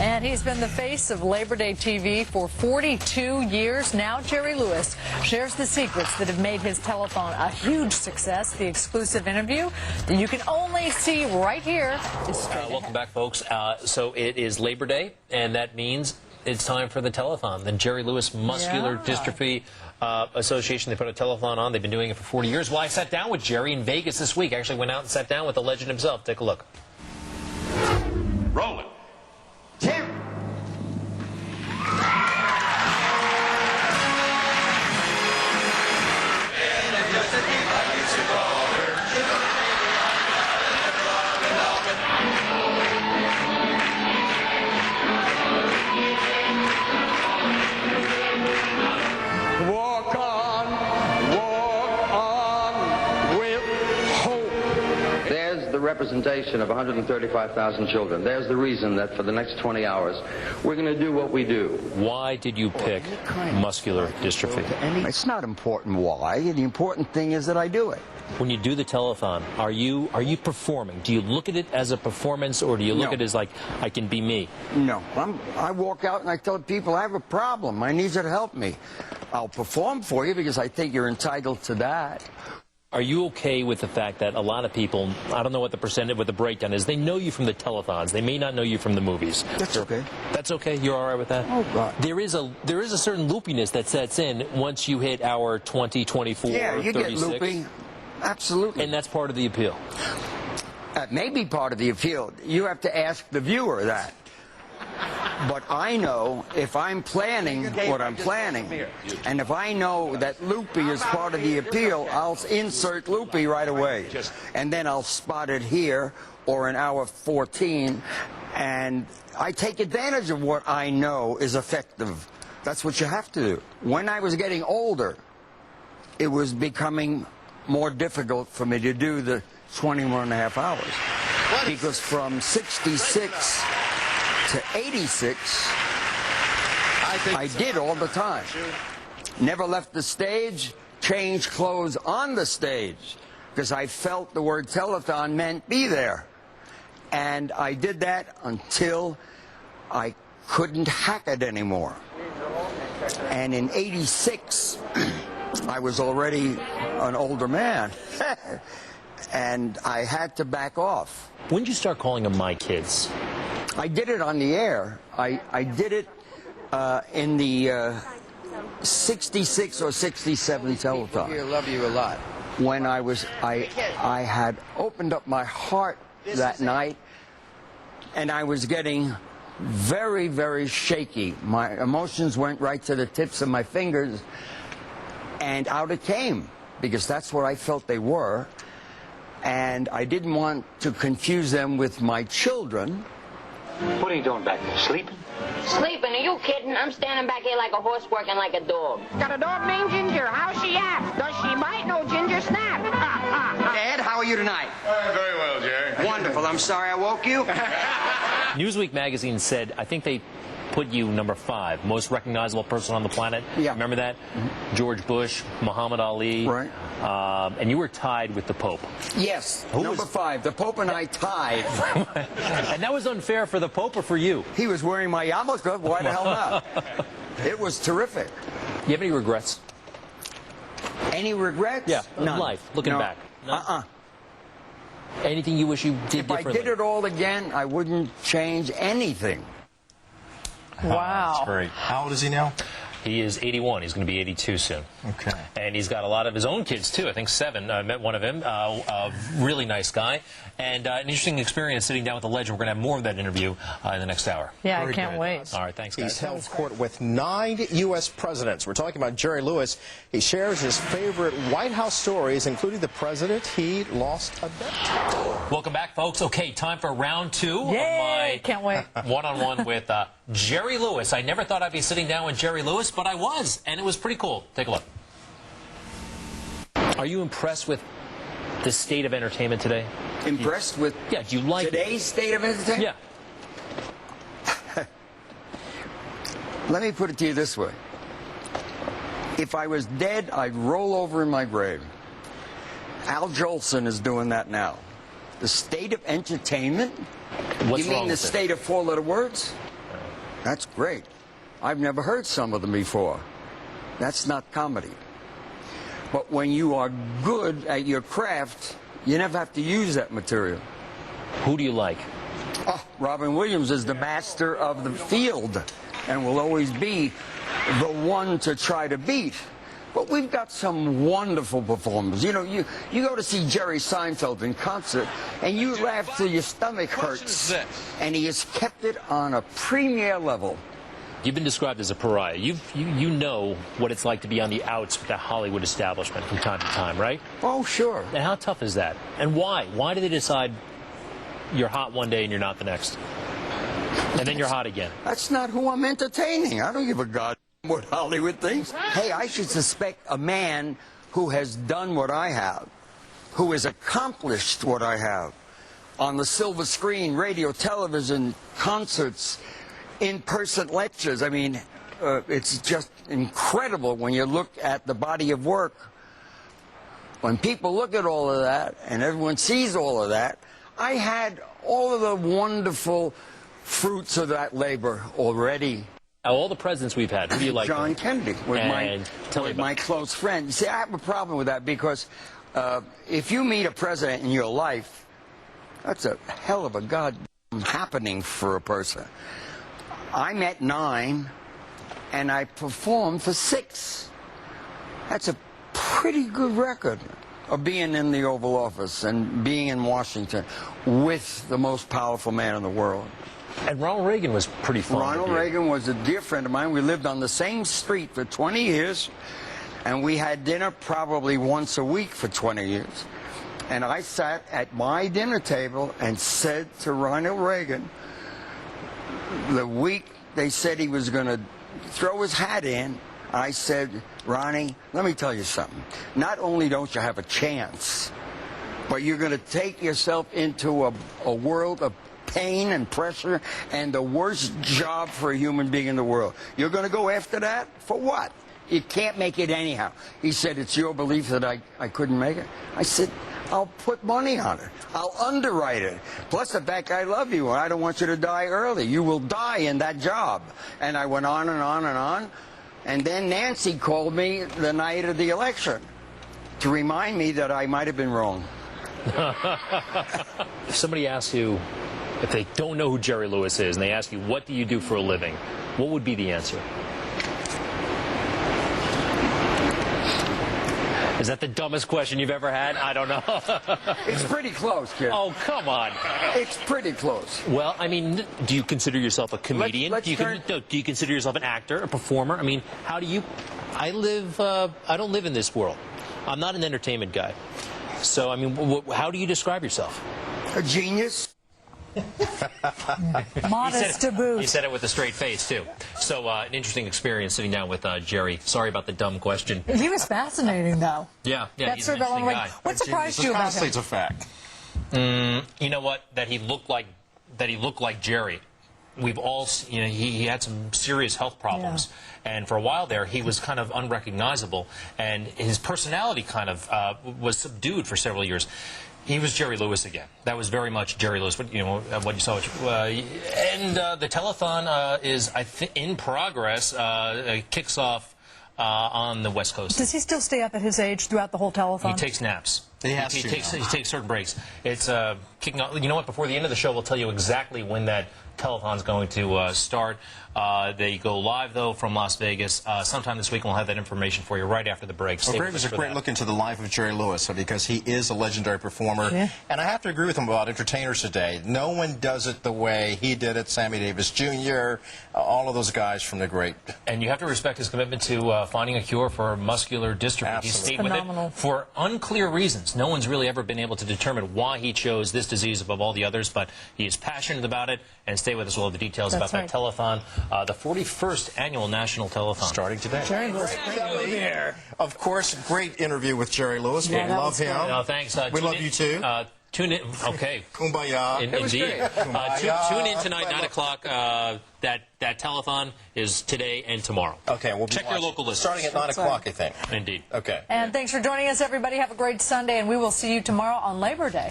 And he's been the face of Labor Day TV for 42 years. Now Jerry Lewis shares the secrets that have made his telethon a huge success. The exclusive interview that you can only see right here is straight ahead. Welcome back, folks. So it is Labor Day, and that means it's time for the telethon. The Jerry Lewis Muscular Dystrophy Association. They put a telethon on. They've been doing it for 40 years. Well, I sat down with Jerry in Vegas this week. I actually went out and sat down with the legend himself. Take a look. Roll it. Tim. Walk on with hope. There's the representation of 135,000 children. There's the reason that for the next 20 hours, we're going to do what we do. Why did you pick muscular dystrophy? It's not important why. The important thing is that I do it. When you do the telethon, are you performing? Do you look at it as a performance, or do you look at it as like, I can be me? No. I walk out and I tell people I have a problem. I need you to help me. I'll perform for you because I think you're entitled to that. Are you okay with the fact that a lot of people, I don't know what the percentage, what the breakdown is, they know you from the telethons. They may not know you from the movies. That's okay. That's okay? You're all right with that? Oh, God. There is a certain loopiness that sets in once you hit hour 20, 24, Yeah, you 36. get loopy. Absolutely. And that's part of the appeal. That may be part of the appeal. You have to ask the viewer that. But I know if I'm planning what I'm planning, and if I know that loopy is part of the appeal, I'll insert loopy right away. And then I'll spot it here or in hour 14, and I take advantage of what I know is effective. That's what you have to do. When I was getting older, it was becoming more difficult for me to do the 21 and a half hours. Because from 66 to 86, I did all the time. Never left the stage, changed clothes on the stage, because I felt the word telethon meant be there. And I did that until I couldn't hack it anymore. And in 86, I was already an older man, and I had to back off. When did you start calling them my kids? I did it on the air. I did it in the 66 or 67 telethon. I love you a lot. When I had opened up my heart that night, and I was getting very, very shaky. My emotions went right to the tips of my fingers, and out it came, because that's what I felt they were. And I didn't want to confuse them with my children. What are you doing back there, sleeping? Sleeping? Are you kidding? I'm standing back here like a horse working like a dog. Got a dog named Ginger. How's she at? Does she bite? No, Ginger snap. Dad, how are you tonight? Very well, Jerry. Wonderful. I'm sorry I woke you. Newsweek magazine said, I think they put you number 5, most recognizable person on the planet. Yeah. Remember that? George Bush, Muhammad Ali. Right. And you were tied with the Pope. Yes, number 5. The Pope and I tied. And that was unfair for the Pope or for you? He was wearing my yarmulke. Why the hell not? It was terrific. You have any regrets? Any regrets? Yeah, None. life, looking No. back. None? Anything you wish you did If I differently? did it all again, I wouldn't change anything. Wow. That's great. How old is he now? He is 81. He's going to be 82 soon. Okay. And he's got a lot of his own kids, too. I think 7. I met one of him. A really nice guy. And an interesting experience sitting down with the legend. We're going to have more of that interview in the next hour. Yeah, Very I can't good. wait. All right, thanks, guys. He's held court with 9 U.S. presidents. We're talking about Jerry Lewis. He shares his favorite White House stories, including the president he lost a bet to. Welcome back, folks. Okay, time for round 2 Yay! of my Can't wait. one-on-one with Jerry Lewis. I never thought I'd be sitting down with Jerry Lewis, but I was, and it was pretty cool. Take a look. Are you impressed with the state of entertainment today? Impressed with Yeah, do you like today's state of entertainment? Yeah. Let me put it to you this way. If I was dead, I'd roll over in my grave. Al Jolson is doing that now. The state of entertainment? What's You wrong mean the with it? state of 4-letter words? That's great. I've never heard some of them before. That's not comedy. But when you are good at your craft, you never have to use that material. Who do you like? Oh, Robin Williams is the master of the field and will always be the one to try to beat. But we've got some wonderful performers. You know, you go to see Jerry Seinfeld in concert, and you laugh till your stomach hurts. And he has kept it on a premier level. You've been described as a pariah. You know what it's like to be on the outs with the Hollywood establishment from time to time, right? Oh, sure. And how tough is that? And why? Why do they decide you're hot one day and you're not the next? And then you're hot again. That's not who I'm entertaining. I don't give a god what Hollywood thinks. Hey, I should suspect a man who has done what I have, who has accomplished what I have on the silver screen, radio, television, concerts, in-person lectures. I mean, it's just incredible when you look at the body of work. When people look at all of that and everyone sees all of that, I had all of the wonderful fruits of that labor already. All the presidents we've had, who do you like? John Kennedy was And my close friend. See, I have a problem with that because if you meet a president in your life, that's a hell of a goddamn happening for a person. I met 9, and I performed for 6. That's a pretty good record of being in the Oval Office and being in Washington with the most powerful man in the world. And Ronald Reagan was pretty fun. Ronald Reagan was a dear friend of mine. We lived on the same street for 20 years, and we had dinner probably once a week for 20 years. And I sat at my dinner table and said to Ronald Reagan, the week they said he was going to throw his hat in, I said, Ronnie, let me tell you something. Not only don't you have a chance, but you're going to take yourself into a world of pain and pressure and the worst job for a human being in the world. You're going to go after that? For what? You can't make it anyhow. He said, it's your belief that I couldn't make it? I said, I'll put money on it. I'll underwrite it. Plus the fact I love you and I don't want you to die early. You will die in that job. And I went on and on and on. And then Nancy called me the night of the election to remind me that I might have been wrong. If somebody asks you, if they don't know who Jerry Lewis is, and they ask you, what do you do for a living, what would be the answer? Is that the dumbest question you've ever had? I don't know. It's pretty close, kid. Oh, come on. It's pretty close. Well, I mean, do you consider yourself a comedian? Let's do you consider yourself an actor, a performer? I mean, how do you... I don't live in this world. I'm not an entertainment guy. So, I mean, how do you describe yourself? A genius. Modest to boot. He said it with a straight face, too. So, an interesting experience sitting down with Jerry. Sorry about the dumb question. He was fascinating, though. Yeah, That's he's an interesting guy. What surprised you about him? It's a fact. You know what? That he looked like Jerry. We've all, you know, he had some serious health problems, and for a while there, he was kind of unrecognizable, and his personality kind of was subdued for several years. He was Jerry Lewis again. That was very much Jerry Lewis. What you saw. And the telethon is, I think, in progress. Kicks off on the West Coast. Does he still stay up at his age throughout the whole telethon? He takes naps. He takes certain breaks. It's kicking off. You know what? Before the end of the show, we'll tell you exactly when that telethon's going to start. They go live, though, from Las Vegas. Sometime this week, we'll have that information for you right after the break. Well, Greg was a great look into the life of Jerry Lewis because he is a legendary performer. Yeah. And I have to agree with him about entertainers today. No one does it the way he did it. Sammy Davis Jr., all of those guys from the great. And you have to respect his commitment to finding a cure for muscular dystrophy. Absolutely. He stayed with it for unclear reasons. No one's really ever been able to determine why he chose this disease above all the others, but he is passionate about it. And stay with us. We'll have the details about that telethon. The 41st annual national telethon. Starting today. Jerry Lewis. Of course, great interview with Jerry Lewis. Yeah, we love him. No, thanks. We love you, too. Tune in. Okay. Kumbaya. Indeed. Kumbaya. Tune in tonight, 9 o'clock. That telethon is today and tomorrow. Okay, we'll check your local list. Starting at 9 o'clock, I think. Indeed. Okay. And thanks for joining us, everybody. Have a great Sunday, and we will see you tomorrow on Labor Day.